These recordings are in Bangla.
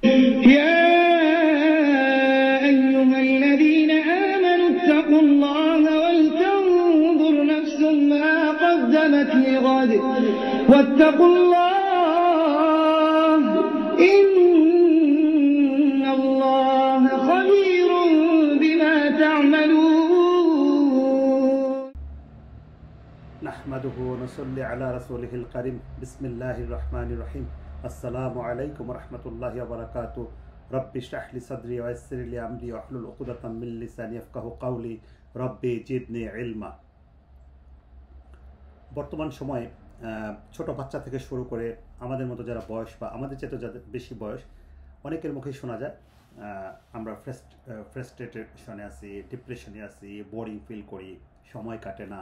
يا أيها الذين آمنوا اتقوا الله ولتنظر نفس ما قدمت لغد واتقوا الله إن الله خبير بما تعملون. نحمده ونصلي على رسوله الكريم. بسم الله الرحمن الرحيم. السلام عليكم ورحمة الله وبركاته. ربي اشرح لي صدري ويسر لي أمري واحلل عقدة من لساني يفقهوا قولي. ربي জিদনি ইলমা। বর্তমান সময়ে ছোট বাচ্চা থেকে শুরু করে আমাদের মতো যারা বয়স বা আমাদের চেয়ে যাদের বেশি বয়স, অনেকের মুখেই শোনা যায় আমরা ফ্রাস্ট্রেটেশনে আছি, ডিপ্রেশনে আছি, বোরিং ফিল করি, সময় কাটে না,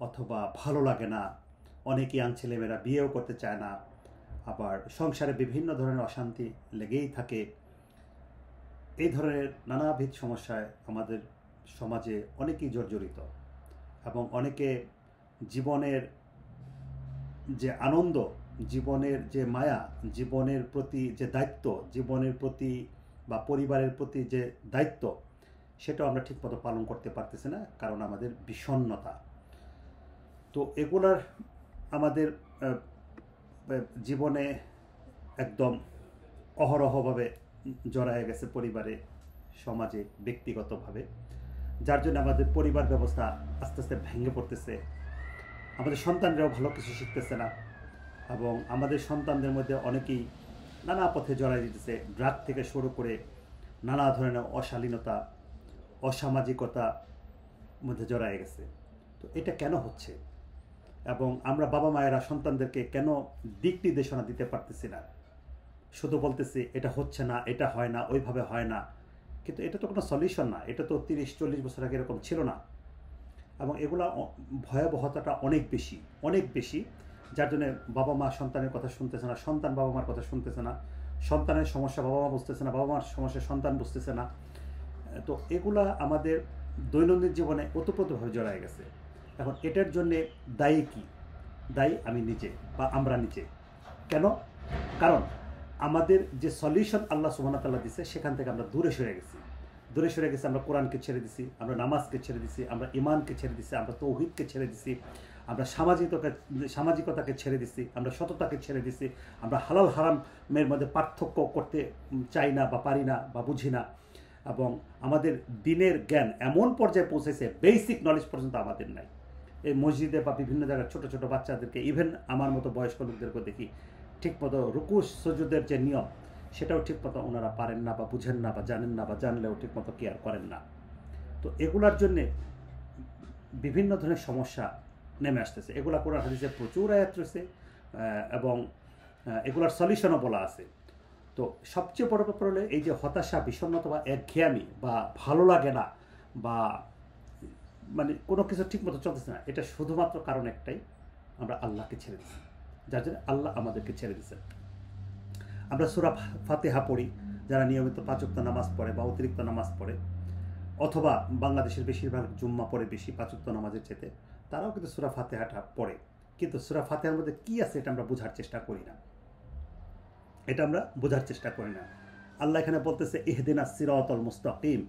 অথবা ভালো লাগে না। অনেক ইয়াং ছেলেমেয়েরা বিয়েও করতে চায় না, আবার সংসারে বিভিন্ন ধরনের অশান্তি লেগেই থাকে। এই ধরনের নানাবিধ সমস্যায় আমাদের সমাজে অনেকেই জর্জরিত, এবং অনেকে জীবনের যে আনন্দ, জীবনের যে মায়া, জীবনের প্রতি যে দায়িত্ব, জীবনের প্রতি বা পরিবারের প্রতি যে দায়িত্ব, সেটাও আমরা ঠিকমতো পালন করতে পারতেছি না, কারণ আমাদের বিষণ্ণতা। তো এগুলার আমাদের জীবনে একদম অহরহভাবে জড়ায় গেছে, পরিবারে, সমাজে, ব্যক্তিগতভাবে, যার জন্য আমাদের পরিবার ব্যবস্থা আস্তে আস্তে ভেঙে পড়তেছে। আমাদের সন্তানরাও ভালো কিছু শিখতেছে না, এবং আমাদের সন্তানদের মধ্যে অনেকেই নানা পথে জড়াই দিতেছে। ড্রাগ থেকে শুরু করে নানা ধরনের অশালীনতা, অসামাজিকতা মধ্যে জড়ায় গেছে। তো এটা কেন হচ্ছে, এবং আমরা বাবা মায়েরা সন্তানদেরকে কেন দিক নির্দেশনা দিতে পারতেছি না? শুধু বলতেছি এটা হচ্ছে না, এটা হয় না, ওইভাবে হয় না, কিন্তু এটা তো কোনো সলিউশন না। এটা তো 30-40 বছর আগে এরকম ছিল না, এবং এগুলা ভয়াবহতাটা অনেক বেশি, অনেক বেশি, যার জন্য বাবা মা সন্তানের কথা শুনতেছে না, সন্তান বাবা মার কথা শুনতেছে না, সন্তানের সমস্যা বাবা মা বুঝতেছে না, বাবা মার সমস্যা সন্তান বুঝতেছে না। তো এগুলা আমাদের দৈনন্দিন জীবনে ওতপ্রোতভাবে জড়ায় গেছে। এখন এটার জন্যে দায়ী কি? দায়ী আমি নিজে বা আমরা নিজে। কেন? কারণ আমাদের যে সলিউশন আল্লাহ সুবহানাহু ওয়া তাআলা দিয়েছে, সেখান থেকে আমরা দূরে সরে গেছি। আমরা কোরআনকে ছেড়ে দিছি, আমরা নামাজকে ছেড়ে দিছি, আমরা ইমানকে ছেড়ে দিছি, আমরা তৌহিদকে ছেড়ে দিছি, আমরা সামাজিকতাকে ছেড়ে দিছি, আমরা সততাকে ছেড়ে দিছি, আমরা হালাল হারামের মধ্যে পার্থক্য করতে চাই না বা পারি না বা বুঝি না, এবং আমাদের দিনের জ্ঞান এমন পর্যায়ে পৌঁছেছে, বেসিক নলেজ পর্যন্ত আমাদের নাই। এই মসজিদে বা বিভিন্ন জায়গায় ছোট ছোট বাচ্চাদেরকে, ইভেন আমার মতো বয়স্ক লোকদেরকে দেখি ঠিকমতো রুকু সুজুদের যে নিয়ম, সেটাও ঠিকমতো ওনারা পারেন না বা বুঝেন না বা জানেন না, বা জানলেও ঠিকমতো কেয়ার করেন না। তো এগুলার জন্যে বিভিন্ন ধরনের সমস্যা নেমে আসতেছে। এগুলা কোরআন হাদিসে প্রচুর আয়াত রয়েছে, এবং এগুলার সলিউশনও বলা আছে। তো সবচেয়ে বড় ব্যাপার হলো এই যে হতাশা, বিষণ্ণতা বা একঘেয়ামি বা ভালো লাগে না, বা মানে কোনো কিছু ঠিকমতো চলতেছে না, এটা শুধুমাত্র কারণ একটাই, আমরা আল্লাহকে ছেড়ে দিচ্ছি, যার জন্য আল্লাহ আমাদেরকে ছেড়ে দিচ্ছেন। আমরা সূরা ফাতিহা পড়ি, যারা নিয়মিত 5 ওয়াক্ত নামাজ পড়ে বা অতিরিক্ত নামাজ পড়ে, অথবা বাংলাদেশের বেশিরভাগ জুম্মা পড়ে বেশি 5 ওয়াক্ত নামাজের চেতে, তারাও কিন্তু সূরা ফাতিহাটা পড়ে। কিন্তু সূরা ফাতিহার মধ্যে কী আছে এটা আমরা বোঝার চেষ্টা করি না, আল্লাহ এখানে বলতেছে ইহদিনাস সিরাতাল মুস্তাকিম,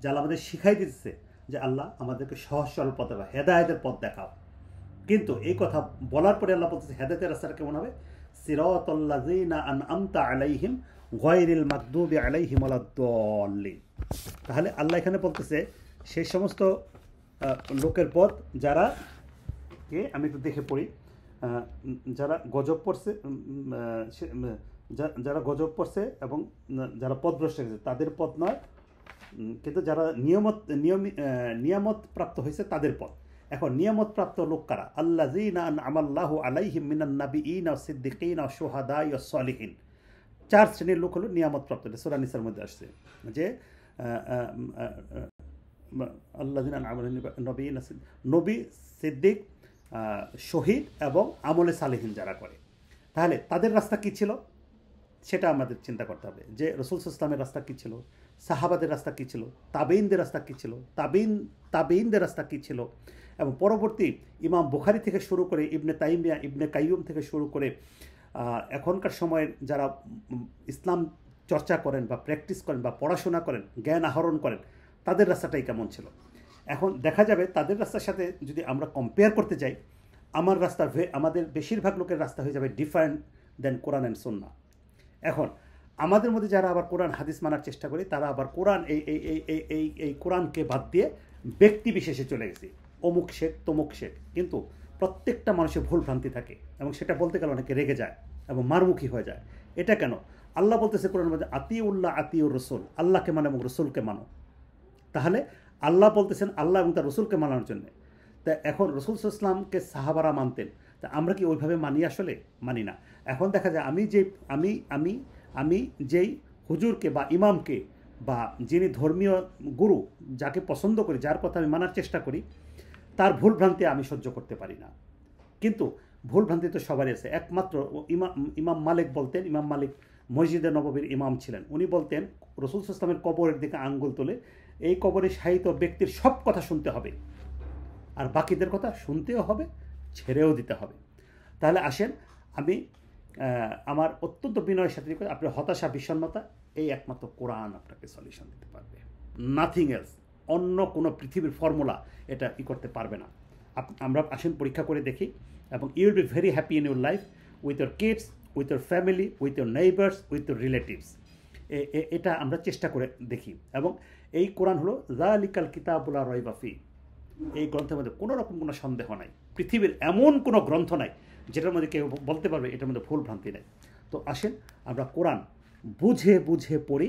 যা আল্লাহ আমাদের শিখাই দিতেছে যে আল্লাহ আমাদেরকে সহজ সরল পথ বা হেদায়েতের পথ দেখাও। কিন্তু এই কথা বলার পরে আল্লাহ বলতেছে হেদায়েতের রাস্তাটা কেমন হবে? সিরাতাল লাযিনা আনআমতা আলাইহিম গায়রিল মাগদুবি আলাইহিম ওয়ালাদ-দাল্লিন। তাহলে আল্লাহ এখানে বলতেছে সেই সমস্ত লোকের পথ যারা, আমি একটু দেখে পড়ি, যারা গজব পড়ছে এবং যারা পথভ্রষ্ট গেছে তাদের পথ নয়, কিন্তু যারা নিয়ামত প্রাপ্ত হয়েছে তাদের পথ। এখন নিয়ামত প্রাপ্ত লোক কারা? আল্লাযীনা আনআমাল্লাহু আলাইহিম মিনান নাবিয়িনা ওয়াস সিদ্দিকিনা ওয়াস শুহাদাই ওয়াস সলিহিন। 4 শ্রেণীর লোক হলো নিয়ামত প্রাপ্ত। সূরা নিসার মধ্যে আসছে যে আল্লাযীনা আনআমাল্লাহু নবী, সিদ্দিক, শহীদ এবং আমলে সালেহিন যারা করে। তাহলে তাদের রাস্তা কী ছিল সেটা আমাদের চিন্তা করতে হবে, যে রাসূল সাল্লাল্লাহু আলাইহি ওয়াসাল্লামের রাস্তা কী ছিল, সাহাবাদের রাস্তা কী ছিল, তাবেঈনদের রাস্তা কী ছিল, তাবেঈনদের রাস্তা কী ছিল, এবং পরবর্তী ইমাম বুখারী থেকে শুরু করে ইবনে তাইমিয়া, ইবনে কাইয়ুম থেকে শুরু করে এখনকার সময়ের যারা ইসলাম চর্চা করেন বা প্র্যাকটিস করেন বা পড়াশোনা করেন, জ্ঞান আহরণ করেন, তাদের রাস্তাটাই কেমন ছিল। এখন দেখা যাবে তাদের রাস্তার সাথে যদি আমরা কম্পেয়ার করতে যাই, আমার রাস্তা আমাদের বেশিরভাগ লোকের রাস্তা হয়ে যাবে ডিফারেন্ট দেন কোরআন অ্যান্ড সুন্নাহ। এখন আমাদের মধ্যে যারা আবার কোরআন হাদিস মানার চেষ্টা করি, তারা আবার কোরআন এই কোরআনকে বাদ দিয়ে ব্যক্তি বিশেষে চলে গেছে, অমুক শেখ তমুক শেখ। কিন্তু প্রত্যেকটা মানুষের ভুল ভ্রান্তি থাকে, এবং সেটা বলতে গেলে অনেকে রেগে যায় এবং মারমুখী হয়ে যায়। এটা কেন? আল্লাহ বলতেছে কোরআনের মধ্যে আতিউল্লাহ আতিউর রসুল, আল্লাহকে মানো এবং রসুলকে মানো। তাহলে আল্লাহ বলতেছেন আল্লাহ এবং তার রসুলকে মানার জন্য। তা এখন রসুল ইসলামকে সাহাবারা মানতেন, তা আমরা কি ওইভাবে মানি? আসলে মানি না। এখন দেখা যায় আমি যেই হুজুরকে বা ইমামকে বা যিনি ধর্মীয় গুরু যাকে পছন্দ করি, যার কথা আমি মানার চেষ্টা করি, তার ভুল ভ্রান্তি আমি সহ্য করতে পারি না। কিন্তু ভুল ভ্রান্তি তো সবারই আছে। একমাত্র ইমাম মালিক বলতেন, ইমাম মালিক মসজিদে নববীর ইমাম ছিলেন, উনি বলতেন রসুল ইসলামের কবরের দিকে আঙ্গুল তুলে এই কবরে শায়িত ব্যক্তির সব কথা শুনতে হবে, আর বাকিদের কথা শুনতেও হবে, ছেড়েও দিতে হবে। তাহলে আসেন, আমি আমার অত্যন্ত বিনয়ের সাথে আপনার হতাশা বিষণ্ণতা, এই একমাত্র কোরআন আপনাকে সলিউশন দিতে পারবে, নাথিং এলস। অন্য কোনো পৃথিবীর ফর্মুলা এটা করতে পারবে না। আমরা আসেন পরীক্ষা করে দেখি, এবং you will be very happy in your life, with your kids, with your family, with your neighbours, with your relatives. এটা আমরা চেষ্টা করে দেখি। এবং এই কোরআন হলো যালিকাল কিতাবুল লা রাইবা ফি, এই গ্রন্থের মধ্যে কোনো রকম কোনো সন্দেহ নাই। পৃথিবীর এমন কোনো গ্রন্থ নাই যেটার মধ্যে কেউ বলতে পারবে এটার মধ্যে ভুল ভ্রান্তি নেই। তো আসেন আমরা কোরআন বুঝে বুঝে পড়ি,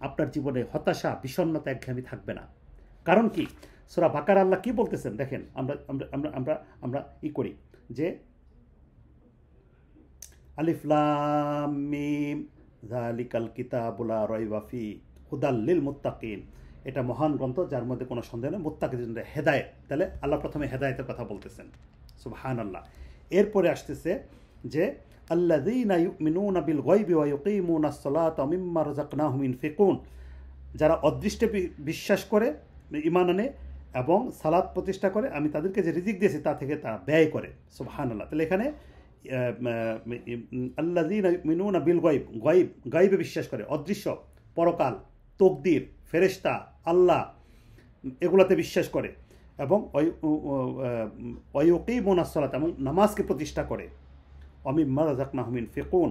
আপনার জীবনে হতাশা বিষণ্ণতা একঘেয়েমি থাকবে না। কারণ কি? সূরা বাকারা আল্লাহ কি বলতেছেন দেখেন, আমরা আমরা আমরা আমরা আমরা করি যে আলিফ লাম মিম যালিকাল কিতাবুল লা রাইবা ফি হুদাল লিল মুত্তাকিন। এটা মহান গ্রন্থ যার মধ্যে কোনো সন্দেহ নেই, মুত্তাকিদের জন্য হেদায়েত। তাহলে আল্লাহ প্রথমে হেদায়েতের কথা বলতেছেন, সুবহানাল্লাহ। এরপরে আসতেছে যে আল্লাযীনা ইউমিনুনা বিল গায়বি ওয়া ইউকিমুনাস সালাতা ওয়া মিম্মা রাযাকনাহুম ইউনফিকুন, যারা অদৃষ্টে বিশ্বাস করে, ঈমান আনে এবং সালাত প্রতিষ্ঠা করে, আমি তাদেরকে যে রিজিক দিয়েছি তা থেকে তারা ব্যয় করে, সুবহানাল্লাহ। তাহলে এখানে আল্লাযীনা ইউমিনুনা বিল গায়ব, গায়বে বিশ্বাস করে, অদৃশ্য, পরকাল, তকদির, ফেরেশতা, আল্লাহ, এগুলাতে বিশ্বাস করে, এবং ওয়া ইউকিমুনাস সালাত, এবং নামাজকে প্রতিষ্ঠা করে, ওয়া মিম্মা রাযাকনাহুম ইউনফিকুন,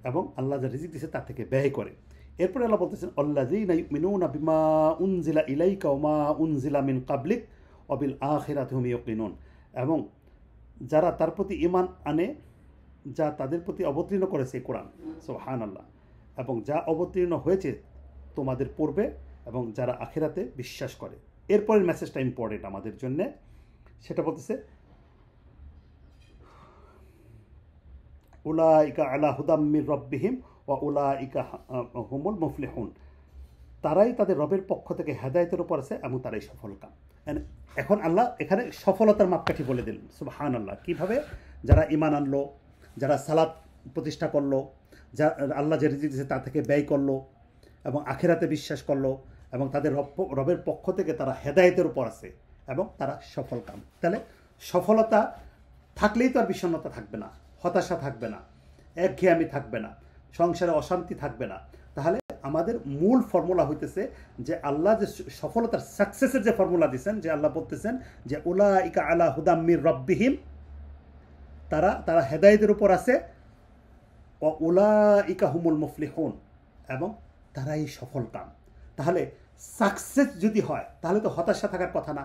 এবং আল্লাহ যা রিজিক দিয়েছে তা থেকে ব্যয় করে। এরপরে আল্লাহ বলতেছেন আল্লাযীনা ইউমিনুনা বিমা উনজিলা ইলাইকা ওয়া মা উনজিলা মিন ক্বাবলিক ওয়া বিল আখিরাতি হুম ইউকিনুন, এবং যারা তার প্রতি ঈমান আনে, যা তাদের প্রতি অবতীর্ণ করেছে কোরআন, সুবহানাল্লাহ, এবং যা অবতীর্ণ হয়েছে তোমাদের পূর্বে, এবং যারা আখিরাতে বিশ্বাস করে। এরপরের মেসেজটা ইম্পর্টেন্ট আমাদের জন্য, সেটা বলতেছে উলাইকা আলা হুদাম মির রাব্বিহিম ওয়া উলাইকা হুমুল মুফলিহুন, তারাই তাদের রবের পক্ষ থেকে হেদায়েতের উপর আছে এবং তারাই সফলকাম। এখন আল্লাহ এখানে সফলতার মাপকাঠি বলে দিলেন, সুবহানাল্লাহ। কিভাবে? যারা ঈমান আনলো, যারা সালাত প্রতিষ্ঠা করলো, যা আল্লাহ যে রিজিক দিয়েছে তা থেকে ব্যয় করলো, এবং আখিরাতে বিশ্বাস করলো, এবং তাদের রবের পক্ষ থেকে তারা হেদায়েতের উপর আছে, এবং তারা সফলকাম। তাহলে সফলতা থাকলেই তো আর বিষণ্ণতা থাকবে না, হতাশা থাকবে না, একঘেয়েমি থাকবে না, সংসারে অশান্তি থাকবে না। তাহলে আমাদের মূল ফর্মুলা হইতেছে যে আল্লাহ যে সফলতার সাকসেসের যে ফর্মুলা দিচ্ছেন, যে আল্লাহ বলতেছেন যে উলাইকা আলা হুদাম মির রাব্বিহিম, তারা হেদায়েতের উপর আছে, ও উলাইকা হুমুল মুফলিহুন, এবং তারাই সফলকাম। তাহলে সাকসেস যদি হয় তাহলে তো হতাশা থাকার কথা না,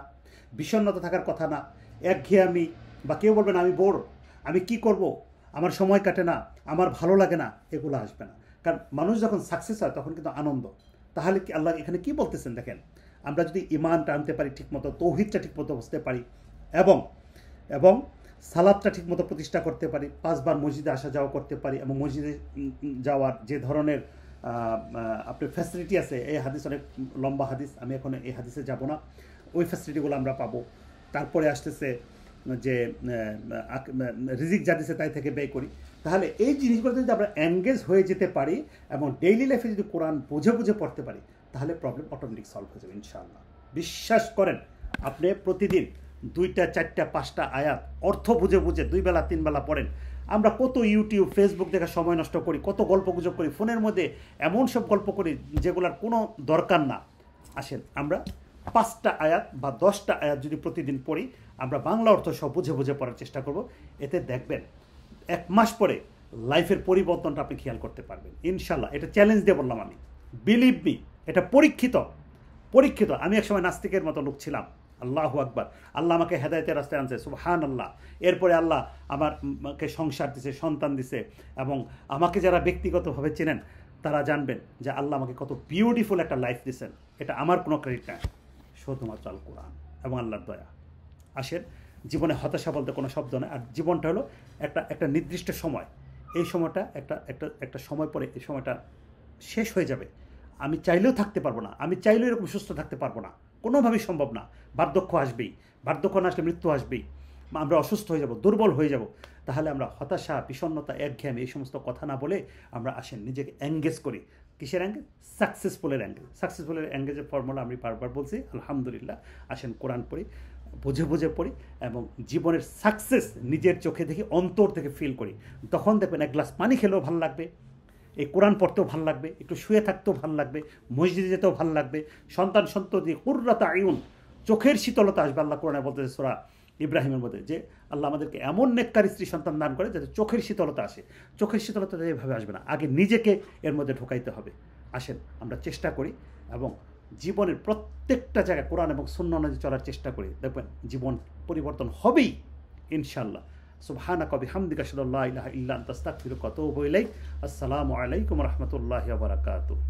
বিষণ্ণতা থাকার কথা না, একঘেয়েমি, বা কেউ বলবেন আমি বোর, আমি কি করব, আমার সময় কাটে না, আমার ভালো লাগে না, এগুলো আসবে না। কারণ মানুষ যখন সাকসেস হয় তখন কিন্তু আনন্দ। তাহলে কি আল্লাহ এখানে কি বলতেছেন দেখেন, আমরা যদি ঈমানটা আনতে পারি ঠিকমতো, তৌহিদটা ঠিকমতো বুঝতে পারি, এবং সালাদটা ঠিকমতো প্রতিষ্ঠা করতে পারি, 5 বার মসজিদে আসা যাওয়া করতে পারি, এবং মসজিদে যাওয়ার যে ধরনের আপনার ফ্যাসিলিটি আছে, এই হাদিস অনেক লম্বা হাদিস, আমি এখন এই হাদিসে যাব না, ওই ফ্যাসিলিটিগুলো আমরা পাবো। তারপরে আসতেছে যে রিজিক যা দিছে তাই থেকে ব্যয় করি। তাহলে এই জিনিসগুলো যদি আমরা এনগেজ হয়ে যেতে পারি এবং ডেইলি লাইফে যদি কোরআন বুঝে বুঝে পড়তে পারি, তাহলে প্রবলেম অটোমেটিক সলভ হয়ে যাবে ইনশাআল্লাহ। বিশ্বাস করেন, আপনি প্রতিদিন 2টা 4টা 5টা আয়াত অর্থ বুঝে বুঝে 2 বেলা 3 বেলা পড়েন, আমরা কত ইউটিউব ফেসবুক দেখা সময় নষ্ট করি, কত গল্পগুজব করি, ফোনের মধ্যে এমন সব গল্প করি যেগুলোর কোনো দরকার না। আসেন আমরা 5টা আয়াত বা 10টা আয়াত যদি প্রতিদিন পড়ি, আমরা বাংলা অর্থ সব বুঝে বুঝে পড়ার চেষ্টা করব। এতে দেখবেন 1 মাস পরে লাইফের পরিবর্তনটা আপনি খেয়াল করতে পারবেন ইনশাল্লাহ। এটা চ্যালেঞ্জ দিয়ে বললাম আমি, বিলিভ মি, এটা পরীক্ষিত। আমি একসময় নাস্তিকের মতো লোক ছিলাম। আল্লাহু আকবার, আল্লাহ আমাকে হেদায়েতের রাস্তায় আনছে, সুবহানাল্লাহ। এরপরে আল্লাহ আমাকে সংসার দিছে, সন্তান দিছে, এবং আমাকে যারা ব্যক্তিগতভাবে চেনেন তারা জানবেন যে আল্লাহ আমাকে কত বিউটিফুল একটা লাইফ দিয়েছেন। এটা আমার কোনো ক্রেডিট না, শুধুমাত্র আল কোরআন এবং আল্লাহর দয়া। আসেন, জীবনে হতাশা বলতে কোনো শব্দ নয়। আর জীবনটা হলো একটা নির্দিষ্ট সময়। এই সময়টা একটা সময় পরে এই সময়টা শেষ হয়ে যাবে। আমি চাইলেও থাকতে পারবো না, আমি চাইলেও এরকম সুস্থ থাকতে পারবো না, কোনোভাবেই সম্ভব না। বার্ধক্য আসবেই, বার্ধক্য না আসলে মৃত্যু আসবেই। আমরা অসুস্থ হয়ে যাব, দুর্বল হয়ে যাব। তাহলে আমরা হতাশা, বিষণ্ণতা, একঘেয়েমি এই সমস্ত কথা না বলে আমরা আসেন নিজেকে এঙ্গেজ করি। কিসের অ্যাঙ্গেজ? সাকসেসফুলের অ্যাঙ্গেজ। সাকসেসফুলের অ্যাঙ্গেজের ফর্মুলা আমি বারবার বলছি, আলহামদুলিল্লাহ। আসেন কোরআন পড়ি, বুঝে বুঝে পড়ি, এবং জীবনের সাকসেস নিজের চোখে দেখি, অন্তর থেকে ফিল করি। তখন দেখবেন 1 গ্লাস পানি খেলেও ভালো লাগবে, এই কোরআন পড়তেও ভালো লাগবে, একটু শুয়ে থাকতেও ভালো লাগবে, মসজিদে যেতেও ভালো লাগবে। সন্তান সন্ততি কুররাত আয়ুন, চোখের শীতলতা আসবে। আল্লাহ কোরআনে বলতেছে সূরা ইব্রাহিমের মধ্যে যে আল্লাহ আমাদেরকে এমন নেককার স্ত্রী সন্তান দান করে যাতে চোখের শীতলতা আসে। চোখের শীতলতা এইভাবে আসবে না, আগে নিজেকে এর মধ্যে ঢোকাইতে হবে। আসেন আমরা চেষ্টা করি এবং জীবনের প্রত্যেকটা জায়গায় কোরআন এবং সুন্নাহ অনুযায়ী চলার চেষ্টা করি, দেখবেন জীবন পরিবর্তন হবেই ইনশাআল্লাহ। সুবহানাকা বিহামদিকা আশহাদু আল্লা ইলাহা ইল্লা আনতা আস্তাগফিরুকা ওয়া আতুবু ইলাইক। আসসালামু আলাইকুম ওয়া রাহমাতুল্লাহি ওয়া বারাকাতুহু।